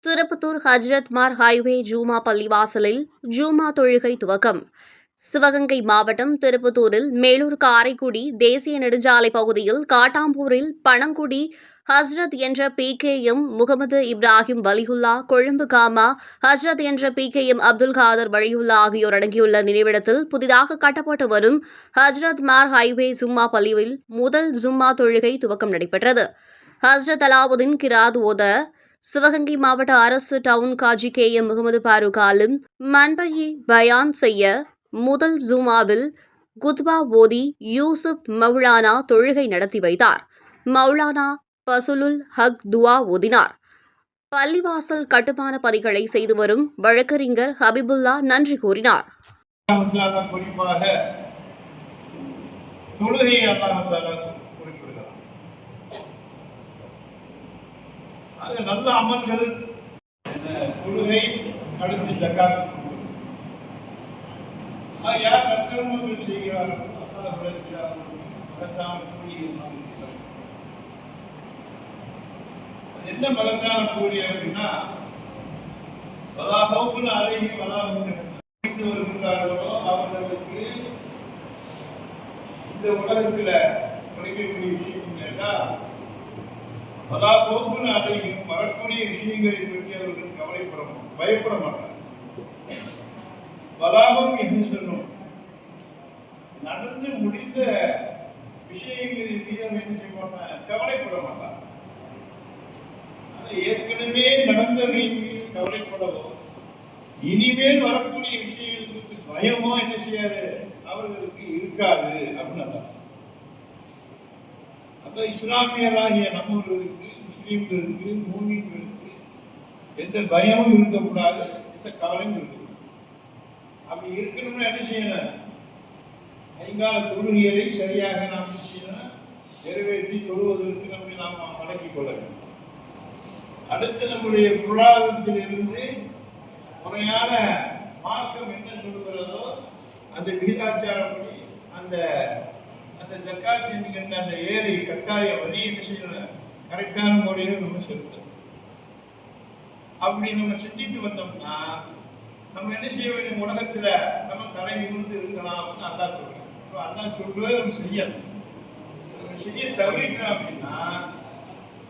திருப்பத்தூர் ஹஜ்ரத் மார் ஹைவே ஜூமா பள்ளிவாசலில் ஜூமா தொழுகை துவக்கம். சிவகங்கை மாவட்டம் திருப்பத்தூரில் மேலூர் காரைக்குடி தேசிய நெடுஞ்சாலை பகுதியில் காட்டாம்பூரில் பனங்குடி ஹஸ்ரத் என்ற PKM முகமது இப்ராஹிம் வலியுல்லா, கொழும்பு காமா ஹஸ்ரத் என்ற PKM அப்துல் காதர் வலியுல்லா ஆகியோர் அடங்கியுள்ள நினைவிடத்தில் புதிதாக கட்டப்பட்டு வரும் ஹஜ்ரத் மார் ஹைவே ஜும்மா பள்ளியில் முதல் ஜும்மா தொழுகை துவக்கம் நடைபெற்றது. ஹஸ்ரத் அலாவுதீன் கிராத் ஓத சிவகங்கை மாவட்ட அரசு டவுன் காஜி KM முகமது பாரூக் ஆலிம் மன்பகி பயான் செய்ய முதல் ஜூமாவில் குத்பா ஓதி யூசுப் மௌலானா தொழுகை நடத்தி வைத்தார். மௌலானா பசுலுல் ஹக் துவா ஓதினார். பள்ளிவாசல் கட்டுமான பணிகளை செய்து வரும் வழக்கறிஞர் ஹபிபுல்லா நன்றி கூறினார். அது நல்ல அமல்கள் தொழுகை அடுத்து ஜக்காத். யார் நற்கர்மங்கள் செய்கிறார்கள் என்ன மகத்தான கூலி அப்படின்னா வலாஹவுன் அலைஹிம் வலாஹும் வருகிறார்களோ அவர்களுக்கு இந்த உலகத்தில் கிடைக்கக்கூடிய விஷயம் கேட்டா வலாஹவுன் அலைஹிம் வரக்கூடிய விஷயங்களை பற்றி அவர்கள் பயப்பட மாட்டார். வலாஹும் என்று சொன்னோம் நடந்து முடிந்த விஷயங்களின் மீது என்ன செய்ய மாட்டார், கவலைப்பட மாட்டார். ஏற்கனவே நடந்தவர்களின் மீது கவலைப்படவோ இனிமேல் வரக்கூடிய விஷயங்களுக்கு பயமோ என்ன செய்யாது அவர்களுக்கு இருக்காது அப்படின்னு. அப்ப இஸ்லாமியராகிய நம்மளுக்கு, முஸ்லீம்களுக்கு, மூமின்களுக்கு எந்த பயமும் இருக்கக்கூடாது, எந்த கவலையும் இருக்கக்கூடாது. அப்படி இருக்கணும்னு என்ன செய்யணும், ஐங்கால தொழுகைகளை சரியாக நாம் செய்யணும், நிறைவேற்றி தொழுவதற்கு நம்மை நாம் வழங்கிக் கொள்ள வேண்டும். அடுத்து நம்முடைய பொருளாதாரத்திலிருந்து முறையான மார்க்கம் என்ன சொல்லுகிறதோ அந்த விகிதாச்சாரப்படி அந்த அந்த ஜக்காத் என்கின்ற அந்த ஏழை கட்டாய வழி என்ன செய்யணும், கரெக்டான முறையில் நம்ம செலுத்தணும். அப்படி நம்ம செஞ்சுட்டு வந்தோம்னா நம்ம என்ன செய்ய வேண்டிய உலகத்துல நம்ம தலை நிமிர்ந்து இருக்கலாம் அப்படின்னு அல்லா சொல்றோம். அல்லா சொல்றதை நம்ம செய்யணும். நம்ம செய்ய தவறிட்டோம் அப்படின்னா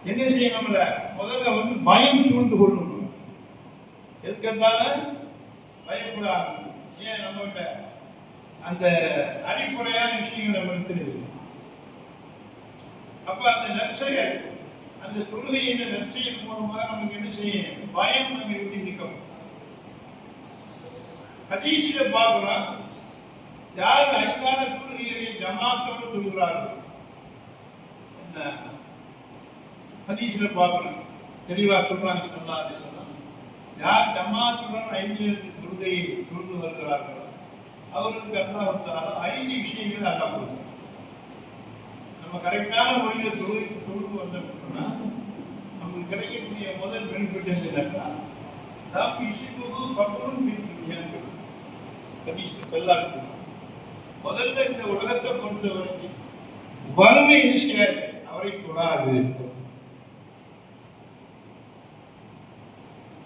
என்ன செய்ய, நம்மள முதல்ல பயம் சூழ்ந்து கொள்ளணும். எதுக்கென்றாலும் பயப்படாது. ஏன் நம்மகிட்ட அந்த அடிப்படையான விஷயங்கள் நம்ம தெரியுது. அப்ப அந்த நற்செயல், அந்த தொழுகையின் நற்செயல் மூலமாக நமக்கு என்ன செய்யும், பயம் நம்ம எப்படி நிற்கும். ஹதீஸ்ல பார்க்கலாம், யார் ஐங்கால தொழுகையை ஜமாத்தோடு தொழுகிறார்கள், ஹதீஸ்ல பார்க்கணும், தெளிவா சொல்றாங்க ஸல்லல்லாஹு அலைஹி வஸல்லம், யார் ஜமாத்துடன் 5 தொழுகையை தொழுது வருகிறார்களோ அவர்களுக்கு அல்லாஹ் வந்தால் 5 விஷயங்கள் அல்லாஹ் கொடுக்கும். நம்ம கரெக்டான முறையில் தொழுது வந்தோம்னா நமக்கு கிடைக்கக்கூடிய முதல் பெனிஃபிட் என்னன்னா நாம் இசிபுகு பக்கரும் பிரிக்கிறாங்க. ஹதீஸ்ல சொல்லாது, முதல்ல இந்த உலகத்தை பொறுத்த வரைக்கும் வறுமை விஷயம் அவரை தொடாது.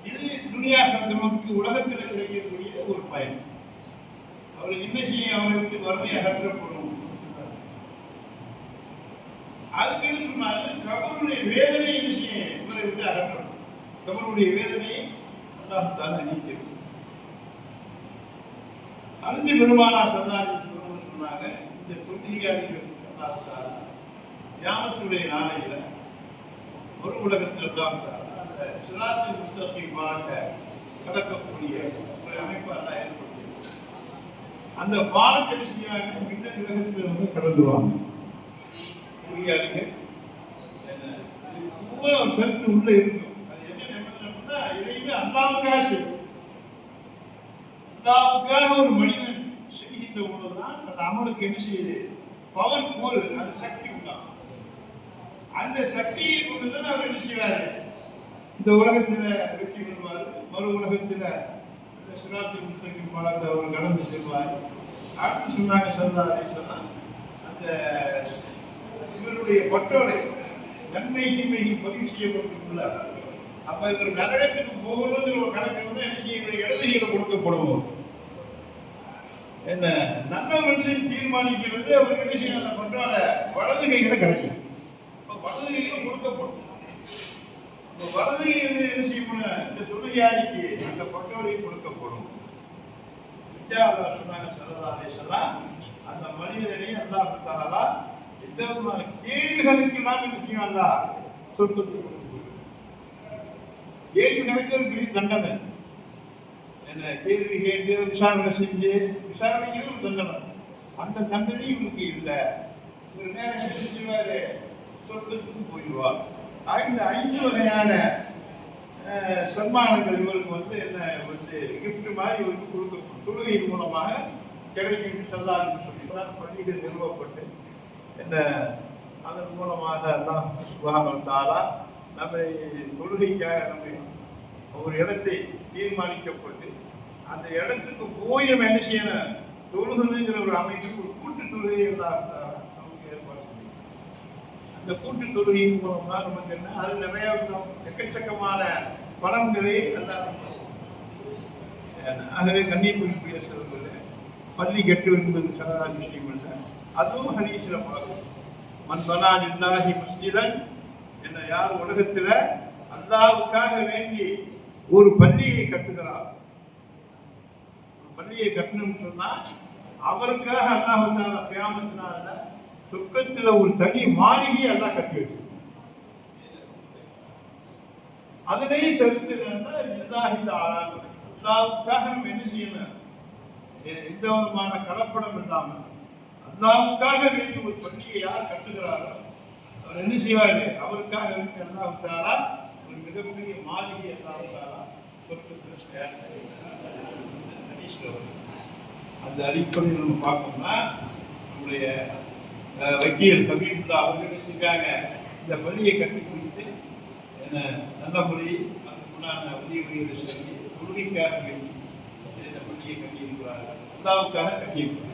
இது துனியா சந்தமக்கு உலகத்தில் கிடைக்கக்கூடிய ஒரு பயன். அவருக்கு என்ன செய்ய, அவருக்கு வறுமை அகற்றப்படும். அதுக்கு சொன்னாங்க கபருடைய வேதனை என்ன செய்ய இவரை விட்டு அகற்றப்படும். கபருடைய வேதனையை அல்லாஹ் தஆலா நீக்கிறது. அடுத்து பெருமானார் ஸல்லல்லாஹு அலைஹி வஸல்லம் சொன்னாங்க, இந்த தொழுகையாளிகள் அல்லாஹ் தஆலா கியாமத்துடைய நாளையில ஒரு உலகத்தில் அல்லாஹ் தஆலா அந்த சிராத்துல் முஸ்தகீம் கடக்கக்கூடிய ஒரு அமைப்பு அல்லாஹ் ஏற்படுத்தி அந்த பாலத்தை செய்யாங்க இந்த உலகத்தில் கடந்துருவாங்க. தொழுகையாளிகள் ஒரு செலுத்து உள்ள இருக்கும். அது என்ன நிபந்தனை, இதையுமே அல்லாஹ்வுக்காக செய்யும். அல்லாஹ்வுக்காக ஒரு மனிதன் செய்கின்ற பொழுதுதான் அந்த அமலுக்கு என்ன செய்யுது, பவர் போல், அந்த சக்தி உண்டாகும். அந்த சக்தியை கொண்டுதான் அவர் என்ன செய்வாரு, இந்த உலகத்தில் வெற்றி பெறுவார், மறு உலகத்தில் இந்த சிராத்துல் முஸ்தகீம் பாலத்தை அவர் கடந்து செல்வார். அடுத்து சொன்னாங்க ஸல்லல்லாஹு அலைஹி வஸல்லம், அந்த இவருடைய பட்டோலை நன்மை தீமையை பதிவு செய்யப்பட்டுள்ளார். அப்ப இவர் நரகத்துக்கு போகணுங்கிற ஒரு கணக்கு வந்து என்ன செய்ய இடதுகையில கொடுக்கப்படும். என்ன நல்ல மனுஷன் தீர்மானிக்கிறது அவர் என்ன செய்ய அந்த பண்றாங்க வலது கையில கிடைக்கும். வலது கையில கொடுக்கப்படும். வலது கையில என்ன செய்யணும் இந்த தொழுகையாளிக்கு அந்த பட்டோலை கொடுக்கப்படும். சொன்னாங்க சொல்லலாம் அந்த மனிதனை அல்லாஹ் தஆலா எந்த விதமான கேள்விகளுக்கு எல்லாம் என்ன செய்வாங்களா சொர்க்கத்துக்கு கேள்வி கணக்கு தண்டனை. என்ன கேள்வி கேட்டு விசாரணை செஞ்சு விசாரணைக்கு தண்டனை. அந்த தண்டனை இவருக்கு இல்லை. ஒரு நேரம் என்ன செஞ்சுவாரு சொர்க்கத்துக்கு போயிடுவார். இந்த 5 வகையான சன்மானங்கள் இவருக்கு வந்து என்ன வந்து கிஃப்ட் மாதிரி இவருக்கு கொடுக்கப்படும். தொழுகையின் மூலமாக கிடைக்கும் செல்லாது சொல்லி பள்ளிகள் நிறுவப்பட்டு என்ன அதன் மூலமாக அல்லாஹ் சுப்ஹானஹு வ தஆலா நம்மை தொழுகைக்காக நம்ம ஒரு இடத்தை தீர்மானிக்கப்பட்டு அந்த இடத்துக்கு போய் நம்ம என்ன செய்யணும் தொழுகைங்கிற ஒரு அமைப்பு ஒரு கூட்டு தொழுகை எல்லாம் நமக்கு ஏற்பாடு. அந்த கூட்டு தொழுகையின் மூலமா நமக்கு என்ன அது நிறைய எக்கச்சக்கமான பலன்களை எல்லாம். ஆகவே கண்ணியத்துக்குரிய செல்வங்கள் பள்ளி கட்டு என்பது சாதாரண விஷயம் இல்லை. அதுவும் ஹதீஸ்ல பார்க்கும். மன் பனா லில்லாஹி மஸ்ஜிதன் என்ற யார் உலகத்துல அல்லாஹ்வுக்காக வேண்டி ஒரு பள்ளியை கட்டுகிறார். பள்ளியை கட்டணும்னு சொன்னா அவருக்காக அல்லாஹ் தஆலா கியாமத் நாள்ல சொர்க்கத்துல ஒரு தனி மாளிகை அல்லாஹ் கட்டி வச்சிருக்கார். அதனை செலுத்துகிறதா லில்லாஹி தஆலா அல்லாஹ்வுக்காக என்ன செய்யணும் எந்த விதமான கலப்படம் இல்லாமல் அல்லாஹ்வுக்காக வேண்டி ஒரு பள்ளியை யார் கட்டுகிறாரோ அவர் என்ன செய்வாரு அவருக்காக வேண்டி அல்லாஹ் தஆலா ஒரு மிகப்பெரிய மாளிகை அல்லாஹ் தஆலா சொர்க்கத்தில் அந்த அடிப்படையில் நம்ம பார்த்தோம்னா நம்முடைய வக்கீல் கபீருல்லா அவர்கள் என்ன செஞ்சாங்க இந்த பள்ளியை கட்டி கொடுத்து என்ன நல்ல முறை அதுக்குண்டான உதவிகளை சொல்லி கொள்கைக்காக வேண்டி இந்த பள்ளியை கட்டியிருக்கிறார்கள். அல்லாஹ்வுக்காக கட்டியிருக்கிறார்கள்.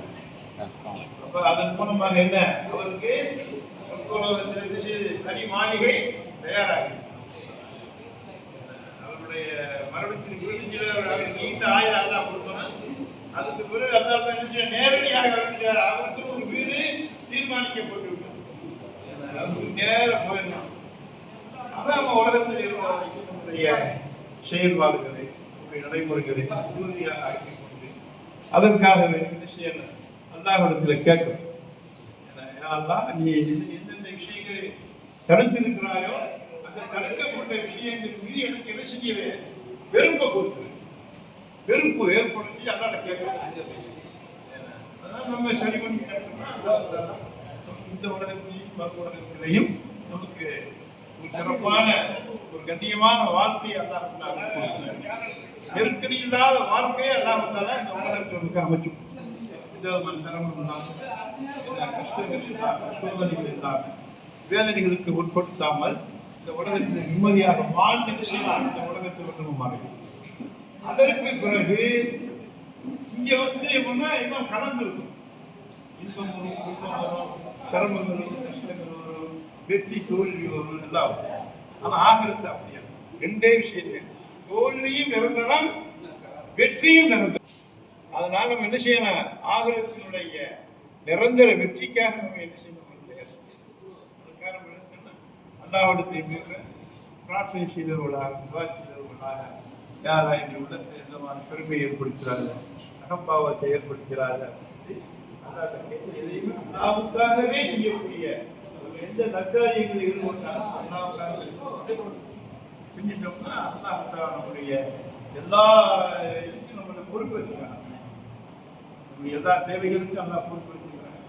அப்ப அதன் மூலமாக என்ன அவருக்கு தனி மாளிகை தயாராக அவருடைய மரணத்திற்கு நீண்ட ஆயுள் அல்லா கொடுக்கணும். அதுக்கு பிறகு அல்லாஹ் என்ன செய்ய நேரடியாக அவருக்கு ஒரு வீடு தீர்மானிக்கப்பட்டு அவருக்கு நேரம் போயிடணும். அதான் நம்ம உலகத்தில் நம்முடைய செயல்பாடுகளை நடைமுறைகளை உறுதியாக ஆக்கி கொண்டு அதற்காக என்ன செய்யணும் அல்லாஹ்விடத்தில் கேட்கணும். நீ எந்தெந்த விஷயங்களை தடுத்திருக்கிறாயோ அந்த தடுக்கப்பட்ட விஷயங்கள் மீது எனக்கு என்ன செய்யவே வெறுப்பை கொடுத்து வெறுப்பு ஏற்படுத்தி அல்லாஹ் கேட்கணும். அதான் நம்ம சரி பண்ணி கேட்டோம்னா இந்த உலகத்திலையும் மறு உலகத்திலையும் நமக்கு ஒரு சிறப்பான ஒரு கண்ணியமான வாழ்க்கையை அல்லாஹ் நெருக்கடி இல்லாத வாழ்க்கையை அல்லாஹ் இந்த உலகத்திற்கு அமைச்சு இந்த சிரமம் இல்லாமல் கஷ்டங்கள் இல்லாமல் சோதனைகள் இல்லாமல் வேதனைகளுக்கு உட்படுத்தாமல் இந்த உலகத்தில் நிம்மதியாக வாழ்ந்து செய்யலாம். இந்த உலகத்தில் நம்ம அதற்கு பிறகு இங்க வந்து இன்னும் கலந்துருக்கும். இன்பம் வரும், துன்பம் வரும், சிரமங்கள் வரும், கஷ்டங்கள் வரும், வெற்றி தோல்வி வரும் எல்லாம். ஆனா ஆகிரத்தை அப்படியா ரெண்டே விஷயம், தோல்வியும் நிரந்தரம் வெற்றியும் நிரந்தரம். அதனால நம்ம என்ன செய்யணும் ஆகிரத்தினுடைய நிரந்தர வெற்றிக்காக நம்ம என்ன செய்யணும் அல்லாஹ்விடத்தை பிரார்த்தனை செய்தவர்களாக விவாதித்தவர்களாக யாரா இந்த உள்ளத்தில் எந்தமான பெருமை ஏற்படுத்துகிறார்கள் அகம்பாவத்தை ஏற்படுத்துகிறார்கள் அல்லாஹ்வுக்காகவே செய்யக்கூடிய எந்த நற்காரியங்களை ஈடுபட்டாலும் அல்லாஹ்வுக்காக செஞ்சிட்டோம்னா அல்லாஹ் நம்முடைய எல்லா இதுக்கும் நம்மளை பொறுப்பேற்றுக்கிறாங்க. நம்முடைய எல்லா தேவைகளுக்கும் அல்லாஹ் பொறுப்பேற்றுக்கிறாங்க.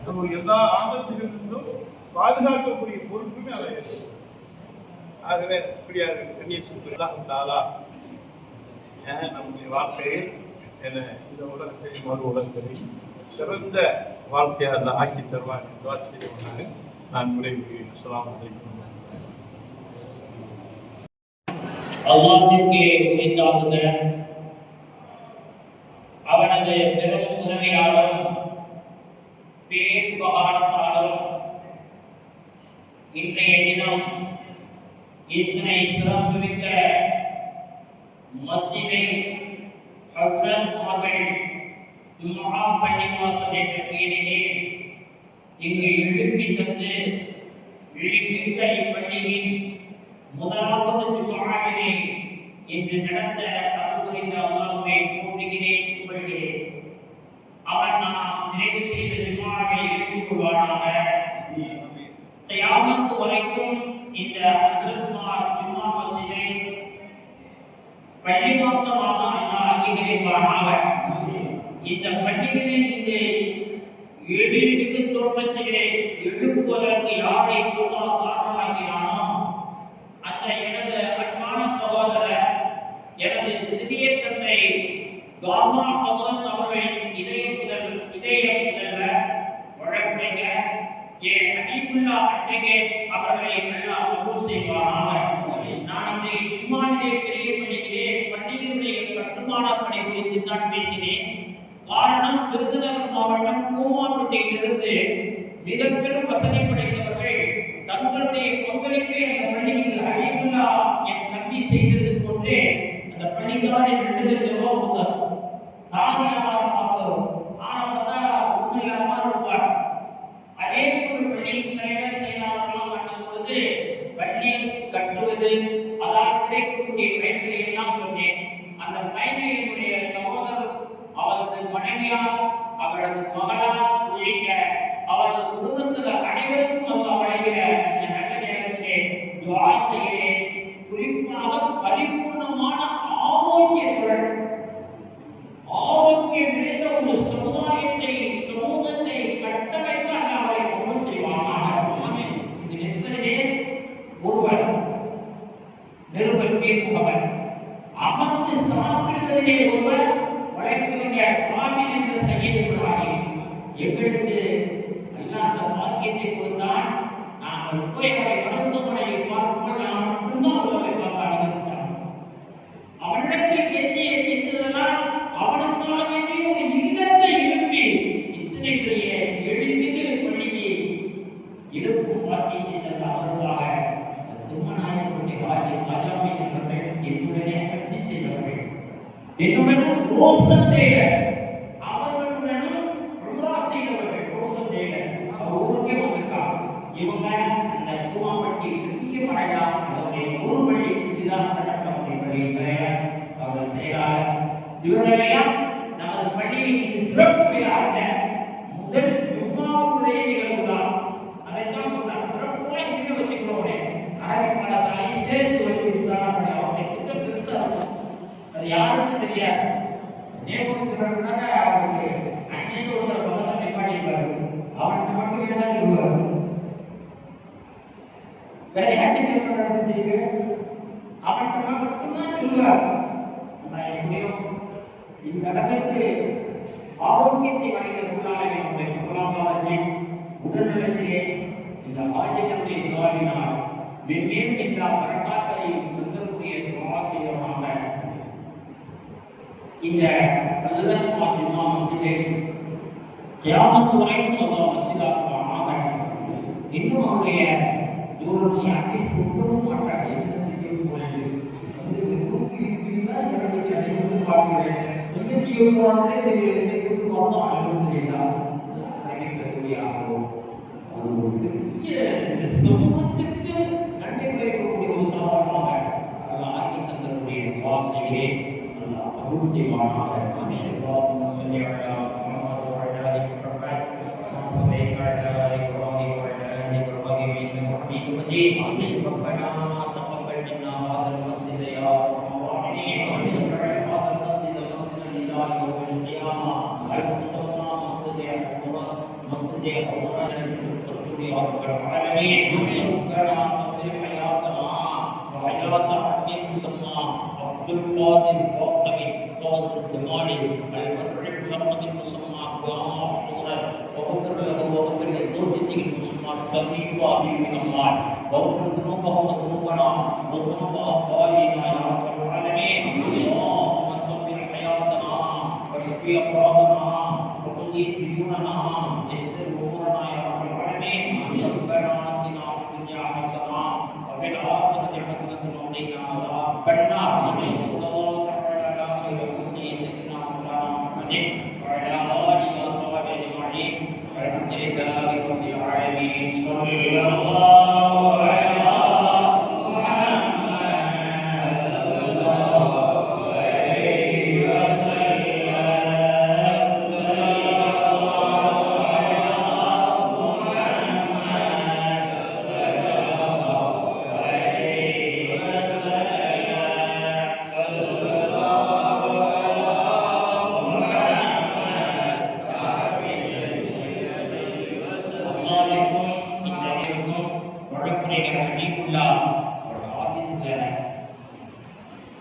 நம்முடைய எல்லா ஆபத்துகளிலிருந்தும் பாதுகாக்கக்கூடிய பொறுப்புமே அதை. ஆகவே இப்படியாக கண்ணியத்துக்குள்ளாக நம்முடைய வாழ்க்கையை இந்த உலகத்தை மறு உலகத்தை சிறந்த வாழ்க்கையாக அந்த ஆக்கி தருவார் என்று நான் விரைவில் அஸ்ஸலாமு அலைக்கும். அல்லாஹ்விற்கே உரித்தாகுக. அவனது பெரும் உதவியாளரும் பேருபகாரத்தாளரும் இன்றைய தினம் இத்தனை சிறப்புமிக்க மஸ்ஜிதை ஹஸ்ரத் அவர்கள் ஜும்ஆ பள்ளிவாசல் என்ற பெயரிலே இங்கு எழுப்பி தந்து எழுப்பித்த இப்பள்ளியின் முதலாவது ஜும்ஆவினை இன்று நடந்த அருள் புரிந்த அல்லாஹ்வை போற்றுகிறேன் புகழ்கிறேன். அவன் நாம் நிறைவு செய்த ஜும்ஆவை ஏற்றுக்கொள்வானாக. கியாமத் வரைக்கும் இந்த ஹஜ்ரத்மார் ஜும்ஆ மஸ்ஜிதை பள்ளிவாசலாக அல்லாஹ் அங்கீகரிப்பானாக. இந்த பள்ளியினை இங்கு எழில்மிகு தோற்றத்திலே எழுப்புவதற்கு யாரை அல்லாஹ் காரணமாக்கினானோ அந்த எனது அன்பான சகோதரர் எனது சிறிய தந்தை காமா ஹஜ்ரத் அவர்களின் இதய முதல்வர் வழக்கறிஞர் ஏ ஹபீபுல்லா அட்டகே அவர்களை அல்லாஹ் கபூல் செய்வானாக. நான் இந்த ஜும்ஆவிலே பெரிய பள்ளியினுடைய கட்டுமான பணி குறித்து தான் பேசினேன். காரணம், விருதுநகர் மாவட்டம் கூமாப்பட்டியிலிருந்து மிக பெரும் வசதி படைத்தவர்கள் தங்களுடைய பங்களிப்பை அந்த பள்ளிக்கு ஹபீபுல்லா என் தம்பி செய்தது கொண்டு அந்த பள்ளிக்கான 2 லட்சம் ரூபாய் கொடுத்தார். தானியமாக பார்த்தோம். ஆனப்பட்டா உண்மையாக இருப்பார். அதே போல் பள்ளியின் தலைவர் செயலாளர்களாம் மாற்றும் பொழுது பள்ளியை கட்டுவது அதால் கிடைக்கக்கூடிய பயன்களை எல்லாம் சொன்னேன். அந்த பயணியினுடைய சகோதரர் அவரது மனைவியார் அவரது மகளார் உள்ளிட்ட அவரது குடும்பத்தில் அனைவருக்கும் அல்லாஹ் வழங்கின அந்த நல்ல நேரத்திலே துஆ செய்கிறேன். குறிப்பாக பரிபூர்ணமான ஆரோக்கியத்துடன் ஆரோக்கியம் நிறைந்த ஒரு சமூகத்தை கட்டமைக்க அவரை கபூல் செய்வானாக. இது நிற்பதிலே ஒருவர் நிருபத்தின் முகவர், அமர்ந்து சாப்பிடுவதிலே ஒருவர் வழக்கறிஞர் ஆமீன் என்ற சையத் இப்ராஹிம். எங்களுக்கு அல்லாஹ் அந்த பாக்கியத்தை கொடுத்தான். நாங்கள் போய் அவரை மருத்துவமனையில் பார்க்கும்போது நான் மட்டும்தான் உள்ளவை பார்க்க அனுமதித்தார். அவனிடத்தில் கெஞ்சதெல்லாம் அவனுக்காக வேண்டிய ஒரு இல்லத்தை எழுப்பி இத்தனை பெரிய எழில்மிகு பள்ளியை இருக்கும் பாக்கியத்தை தந்த அவர்களாக திருமணாயப்பட்டி ராஜாவை என்பவர்கள் என்னுடனே சக்தி செய்தவர்கள். என்னுடனும் ரோசன் டேலர் அவர்களுடனும் உம்ரா செய்தவர்கள். ரோசன் டேலர் ஊருக்கே வந்திருக்காங்க. இவங்க அந்த கூமாப்பட்டி பெரிய மழையா அதனுடைய ஒரு பள்ளி புதிதாக கட்டப்பட்ட பள்ளியின் தலைவர் அவர் செயலாளர் இவர்களெல்லாம் நமது பள்ளியின் திறப்பு விழாவில முதல் ஜும்ஆவுடைய நிகழ்வுதான். அதைத்தான் சொன்னார். திறப்புல இங்கே வச்சுக்கிறோம். அரபிக் பாடசாலையை சேர்த்து வச்சு விசாரணை அவருடைய திட்டம் பெருசா இருக்கும். அது யாருக்கும் தெரியாது. நேமுகத்தினால அவருக்கு அன்னைக்கு ஒருத்தர் பக்கத்தில் நிப்பாட்டிப்பாரு. அவனுக்கு மட்டும் என்ன சொல்லுவார்? வேற யாருக்கு செஞ்சீங்க? அவனுக்கு மட்டும்தான் சொல்லுவார். எப்படியும் இந்த அளவிற்கு ஆரோக்கியத்தை வழங்கியவர்களாக நம்முடைய பொருளாதாரத்தில் உடல்நலத்திலே இந்த ஆஜிகளுடைய துஆவினால் மென்மேலும் இந்த வரலாற்றை தந்தக்கூடிய துஆ செய்தவனாக இந்த ஹஜ்ரத் ஜும்ஆ மஸ்ஜிதை கியாமத் வரைக்கும் அல்லாஹ் மஸ்ஜிதாக்குவானாக. இன்னும் அவருடைய தூரத்தை அங்கே கொண்டும் மாட்டாங்க. என்ன செய்ய போகிறது பார்க்கிறேன். என்ன செய்ய போறாங்க தெரியல. என்னை குறித்து பார்த்தோம் அலமதுலில்லா நினைக்கக்கூடிய ஆகும். அது ஒரு பெரிய இந்த சமூகத்திற்கு நன்மை பயக்கக்கூடிய ஒரு சாதனமாக அல்லாஹ் ஆக்கி தந்தக்கூடிய துஆ செய்கிறேன். அல்லாஹ் கபூல் செய்வானாக. ஆமீன். அல்லாஹும்ம ஸல்லி அலா முஹம்மது வ அலா ஆலி முஹம்மத் கமா ஸல்லைத அலா இப்ராஹீம் வ அலா ஆலி இப்ராஹீம் இன்னக ஹமீதும் மஜீத். ஆமீன். ரப்பனா தक़ப்பல் மின்னா ஹாதல் மஸ்ஜித யா அர்ஹமர் ராஹிமீன். ஆமீன். ஹாதல் மஸ்ஜித மஸ்ஜிதன் இலா யௌமில் கியாமா அல்-முஸ்தஃபா மஸ்ஜித ஹுரான் يا رب العالمين. ربنا قبل حياتنا وحياة عبد المسمى عبد القادر باقي قاسم الجمالي المدعي لقب المسمى قام حضرا وغفر له وغفر لزوجته المسمى الشريفة بأمان وغفر ذنوبه وذنوبنا وذنوب آبائنا يا رب العالمين. اللهم قبل حياتنا واشفي أمراضنا وقضي ديوننا يسر أمورنا يا رب العالمين. ربنا آتنا في الدنيا حسنة وفي الآخرة حسنة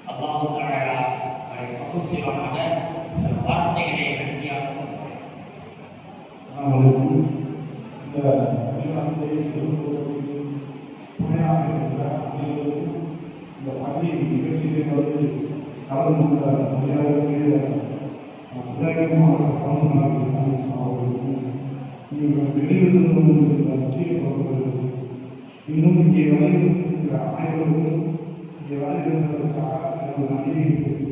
அல்லாஹ் தஆலா அதை கபூல் செய்வானாக. சில வார்த்தைகளை நன்றியாக இந்த பள்ளிவாசலை துவங்குவதற்கு துணையாக இருக்கிற அனைவருக்கும் இந்த பள்ளி நிகழ்ச்சியை வந்து கலந்து கொண்ட பணியாளர்களுடைய சிதகமாக கலந்து அவர்களுக்கும் நீங்கள் வெளியிலிருந்து வந்திருக்கிற முக்கிய பொருட்களுக்கும் இன்னும் இங்கே வரையிருக்கிற அனைவருக்கும் இங்கே வரையிருந்ததற்காக எனது நன்றியை தெரிவித்துக்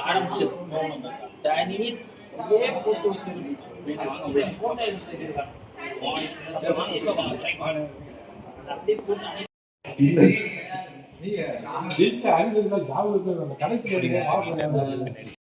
ஆரம்பிச்சு தனி போட்டு நீங்க அறிவு கடைசி